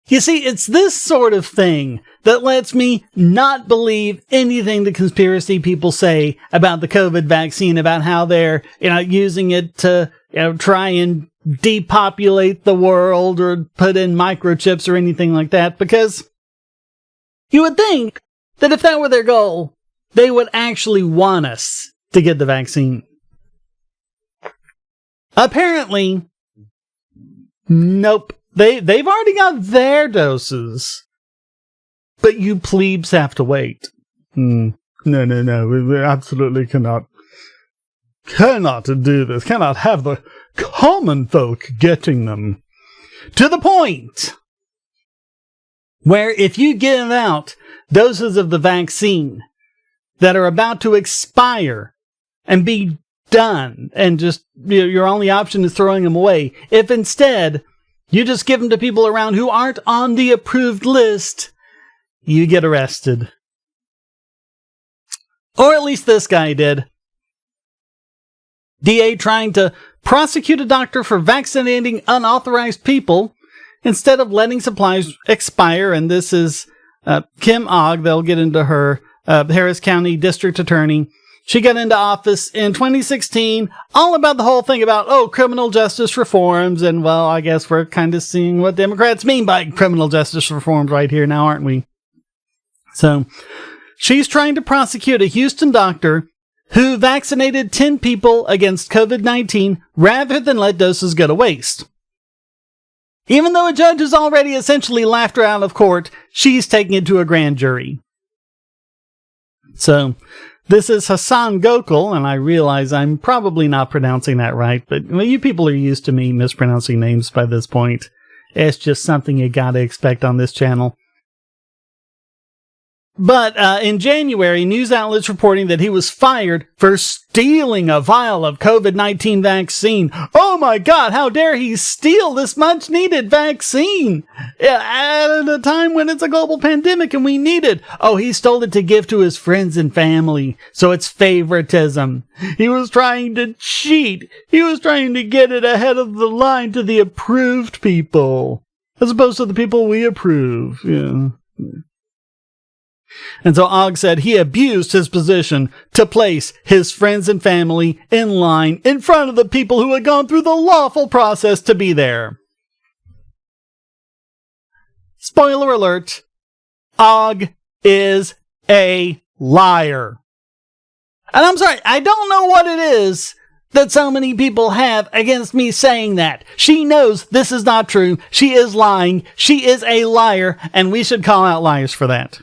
You see, it's this sort of thing that lets me not believe anything the conspiracy people say about the COVID vaccine, about how they're, using it to, try and depopulate the world or put in microchips or anything like that, because you would think that if that were their goal, they would actually want us to get the vaccine. Apparently, nope. They've already got their doses. But you plebes have to wait. No. We absolutely cannot do this. Cannot have the common folk getting them. To the point where if you give out doses of the vaccine that are about to expire and be done, and just your only option is throwing them away, if instead you just give them to people around who aren't on the approved list, you get arrested. Or at least this guy did. DA trying to prosecute a doctor for vaccinating unauthorized people instead of letting supplies expire. And this is Kim Ogg. They'll get into her, Harris County District Attorney. She got into office in 2016, all about the whole thing about, criminal justice reforms. And, well, I guess we're kind of seeing what Democrats mean by criminal justice reforms right here now, aren't we? So, she's trying to prosecute a Houston doctor who vaccinated 10 people against COVID-19 rather than let doses go to waste. Even though a judge has already essentially laughed her out of court, she's taking it to a grand jury. So, this is Hassan Gokal, and I realize I'm probably not pronouncing that right, but you people are used to me mispronouncing names by this point. It's just something you gotta expect on this channel. But in January, news outlets reporting that he was fired for stealing a vial of COVID-19 vaccine. Oh my God, how dare he steal this much needed vaccine at a time when it's a global pandemic and we need it. Oh, he stole it to give to his friends and family. So it's favoritism. He was trying to cheat. He was trying to get it ahead of the line to the approved people, as opposed to the people we approve. Yeah. And so Ogg said he abused his position to place his friends and family in line in front of the people who had gone through the lawful process to be there. Spoiler alert, Ogg is a liar. And I'm sorry, I don't know what it is that so many people have against me saying that. She knows this is not true. She is lying. She is a liar, and we should call out liars for that.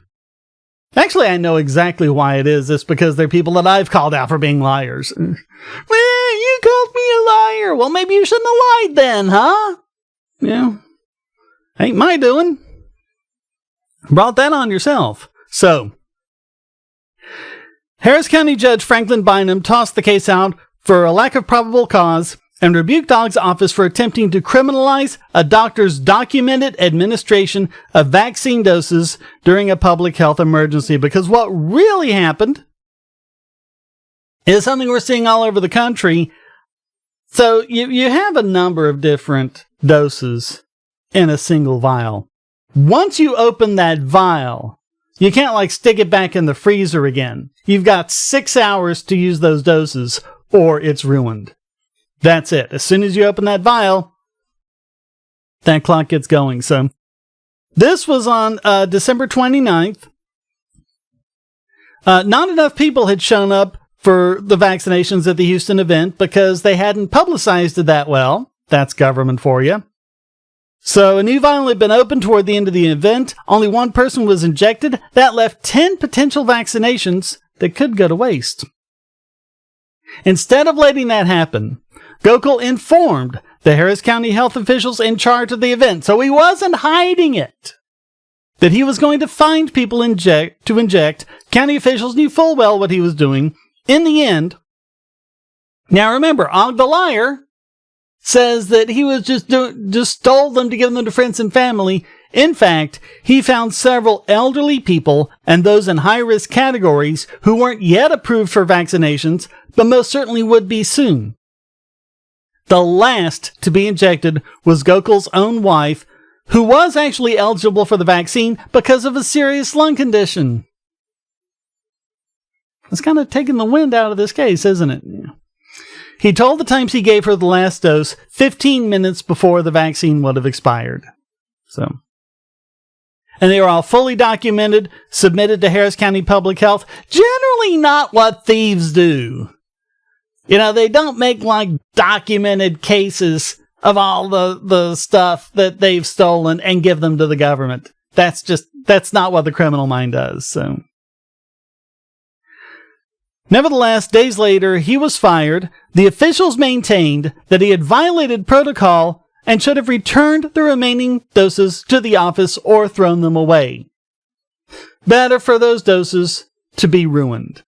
Actually, I know exactly why it is. It's because they're people that I've called out for being liars. Well, you called me a liar. Well, maybe you shouldn't have lied then, huh? Yeah. Ain't my doing. Brought that on yourself. So, Harris County Judge Franklin Bynum tossed the case out for a lack of probable cause and rebuked Ogg's office for attempting to criminalize a doctor's documented administration of vaccine doses during a public health emergency. Because what really happened is something we're seeing all over the country. So you have a number of different doses in a single vial. Once you open that vial, you can't stick it back in the freezer again. You've got 6 hours to use those doses or it's ruined. That's it. As soon as you open that vial, that clock gets going. So, this was on December 29th. Not enough people had shown up for the vaccinations at the Houston event because they hadn't publicized it that well. That's government for you. So, a new vial had been opened toward the end of the event. Only one person was injected. That left 10 potential vaccinations that could go to waste. Instead of letting that happen, Gokal informed the Harris County health officials in charge of the event, so he wasn't hiding it, that he was going to find people to inject. County officials knew full well what he was doing. In the end, now remember, Ogg the liar says that he was just stole them to give them to friends and family. In fact, he found several elderly people and those in high-risk categories who weren't yet approved for vaccinations, but most certainly would be soon. The last to be injected was Gokal's own wife, who was actually eligible for the vaccine because of a serious lung condition. It's kind of taking the wind out of this case, isn't it? He told the Times he gave her the last dose 15 minutes before the vaccine would have expired. And they were all fully documented, submitted to Harris County Public Health. Generally not what thieves do. They don't make documented cases of all the stuff that they've stolen and give them to the government. That's not what the criminal mind does. So, nevertheless, days later, he was fired. The officials maintained that he had violated protocol and should have returned the remaining doses to the office or thrown them away. Better for those doses to be ruined.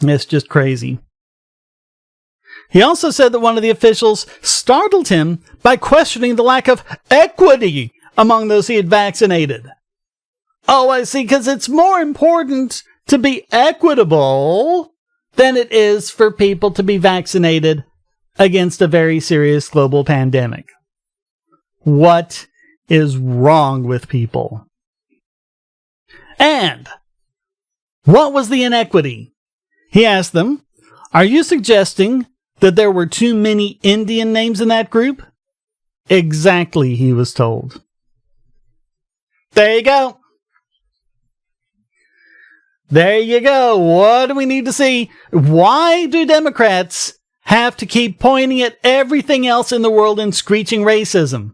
It's just crazy. He also said that one of the officials startled him by questioning the lack of equity among those he had vaccinated. Oh, I see, because it's more important to be equitable than it is for people to be vaccinated against a very serious global pandemic. What is wrong with people? And what was the inequity? He asked them, "Are you suggesting that there were too many Indian names in that group?" Exactly, he was told. There you go. There you go. What do we need to see? Why do Democrats have to keep pointing at everything else in the world and screeching racism?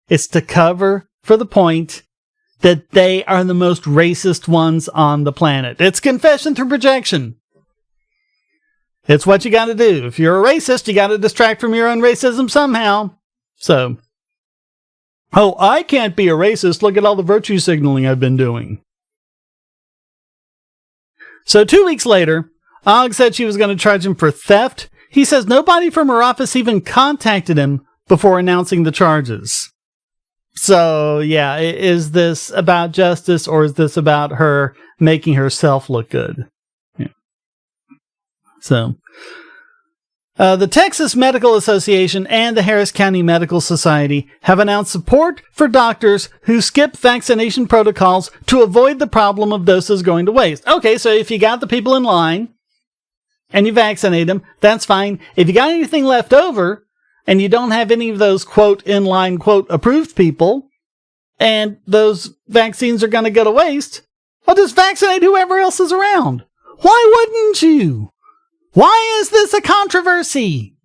It's to cover for the point that they are the most racist ones on the planet. It's confession through projection. It's what you got to do. If you're a racist, you got to distract from your own racism somehow. So, I can't be a racist. Look at all the virtue signaling I've been doing. So 2 weeks later, Ogg said she was going to charge him for theft. He says nobody from her office even contacted him before announcing the charges. So, yeah, is this about justice or is this about her making herself look good? Yeah. So, the Texas Medical Association and the Harris County Medical Society have announced support for doctors who skip vaccination protocols to avoid the problem of doses going to waste. Okay, so if you got the people in line and you vaccinate them, that's fine. If you got anything left over and you don't have any of those, quote, in line, quote, approved people, and those vaccines are going to go to waste, well, just vaccinate whoever else is around. Why wouldn't you? Why is this a controversy?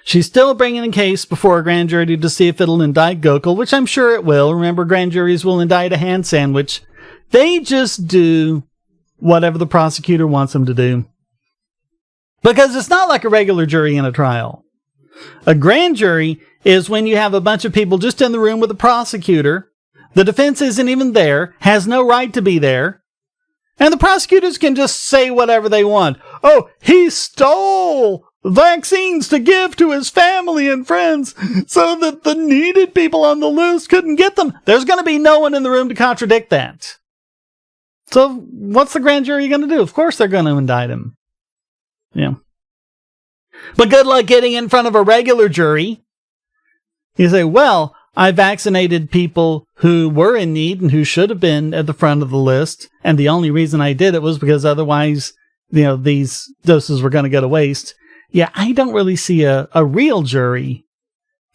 She's still bringing a case before a grand jury to see if it'll indict Gokal, which I'm sure it will. Remember, grand juries will indict a hand sandwich. They just do whatever the prosecutor wants them to do. Because it's not like a regular jury in a trial. A grand jury is when you have a bunch of people just in the room with the prosecutor. The defense isn't even there, has no right to be there. And the prosecutors can just say whatever they want. Oh, he stole vaccines to give to his family and friends so that the needed people on the list couldn't get them. There's going to be no one in the room to contradict that. So what's the grand jury going to do? Of course they're going to indict him. Yeah. But good luck getting in front of a regular jury. You say, well, I vaccinated people who were in need and who should have been at the front of the list. And the only reason I did it was because otherwise, these doses were going to go to waste. Yeah, I don't really see a real jury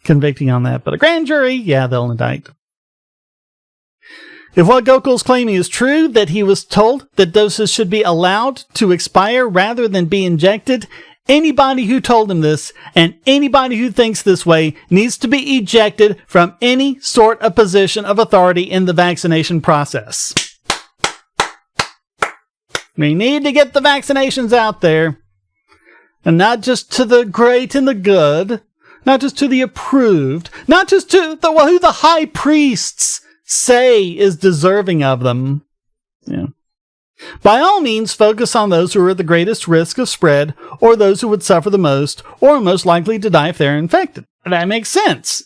convicting on that. But a grand jury, yeah, they'll indict. If what Gokal's claiming is true, that he was told that doses should be allowed to expire rather than be injected, anybody who told him this and anybody who thinks this way needs to be ejected from any sort of position of authority in the vaccination process. We need to get the vaccinations out there. And not just to the great and the good, not just to the approved, not just to who the high priests say is deserving of them. Yeah. By all means, focus on those who are at the greatest risk of spread, or those who would suffer the most, or are most likely to die if they're infected. That makes sense.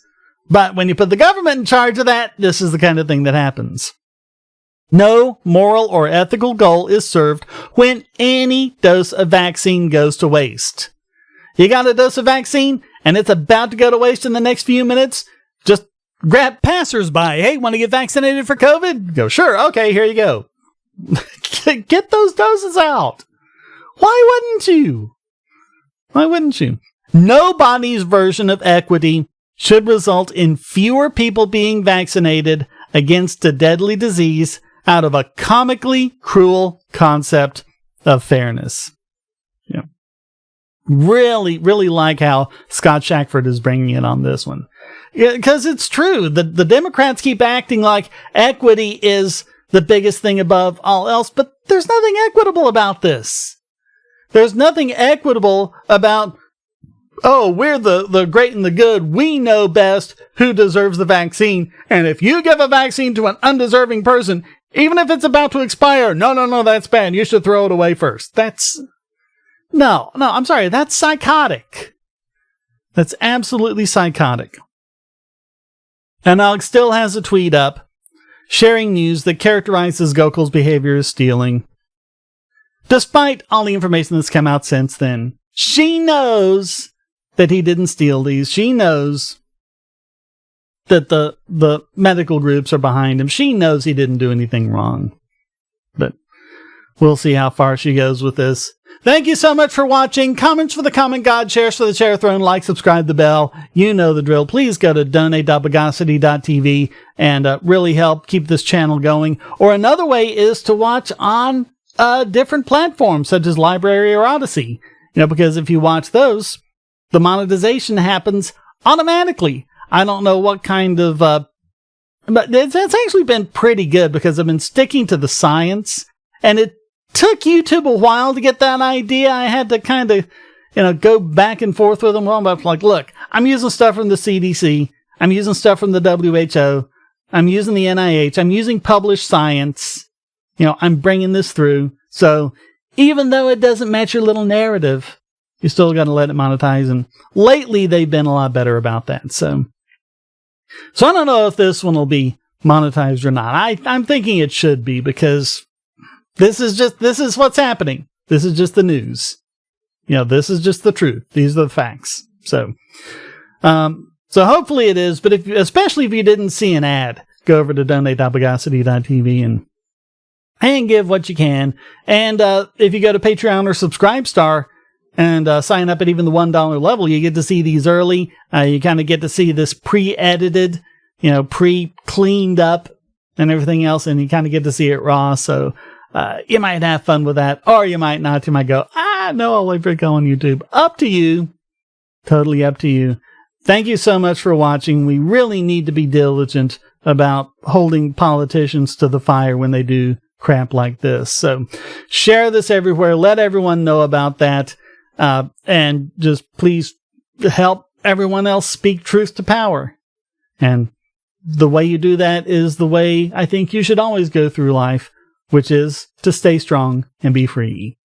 But when you put the government in charge of that, this is the kind of thing that happens. No moral or ethical goal is served when any dose of vaccine goes to waste. You got a dose of vaccine and it's about to go to waste in the next few minutes? Just grab passersby. Hey, want to get vaccinated for COVID? Go, sure. Okay, here you go. Get those doses out. Why wouldn't you? Why wouldn't you? Nobody's version of equity should result in fewer people being vaccinated against a deadly disease out of a comically cruel concept of fairness. Yeah. Really, really like how Scott Shackford is bringing it on this one. Yeah, because it's true. The Democrats keep acting like equity is the biggest thing above all else, but there's nothing equitable about this. There's nothing equitable about, oh, we're the great and the good. We know best who deserves the vaccine. And if you give a vaccine to an undeserving person, even if it's about to expire, no, that's bad. You should throw it away first. No, I'm sorry. That's psychotic. That's absolutely psychotic. And Alex still has a tweet up sharing news that characterizes Gokal's behavior as stealing. Despite all the information that's come out since then, she knows that he didn't steal these. She knows that the medical groups are behind him. She knows he didn't do anything wrong. But we'll see how far she goes with this. Thank you so much for watching. Comments for the comment god, shares for the share throne, like, subscribe, the bell. You know the drill. Please go to donate.bogosity.tv and really help keep this channel going. Or another way is to watch on different platforms such as Library or Odyssey. You know, because if you watch those, the monetization happens automatically. I don't know what kind of, but it's actually been pretty good because I've been sticking to the science, and it took YouTube a while to get that idea. I had to kind of, go back and forth with them. Well, I'm like, look, I'm using stuff from the CDC. I'm using stuff from the WHO. I'm using the NIH. I'm using published science. I'm bringing this through. So even though it doesn't match your little narrative, you still got to let it monetize. And lately they've been a lot better about that. So I don't know if this one will be monetized or not. I'm thinking it should be, because this is what's happening. This is just the news. This is just the truth. These are the facts. So hopefully it is, but especially if you didn't see an ad, go over to donate.bogosity.tv and give what you can. And if you go to Patreon or Subscribestar and sign up at even the $1 level, you get to see these early. You kind of get to see this pre-edited, pre-cleaned up and everything else, and you kind of get to see it raw. So you might have fun with that, or you might not. You might go, no, I'll wait for it to go on YouTube. Up to you. Totally up to you. Thank you so much for watching. We really need to be diligent about holding politicians to the fire when they do crap like this. So share this everywhere. Let everyone know about that. And just please help everyone else speak truth to power. And the way you do that is the way I think you should always go through life, which is to stay strong and be free.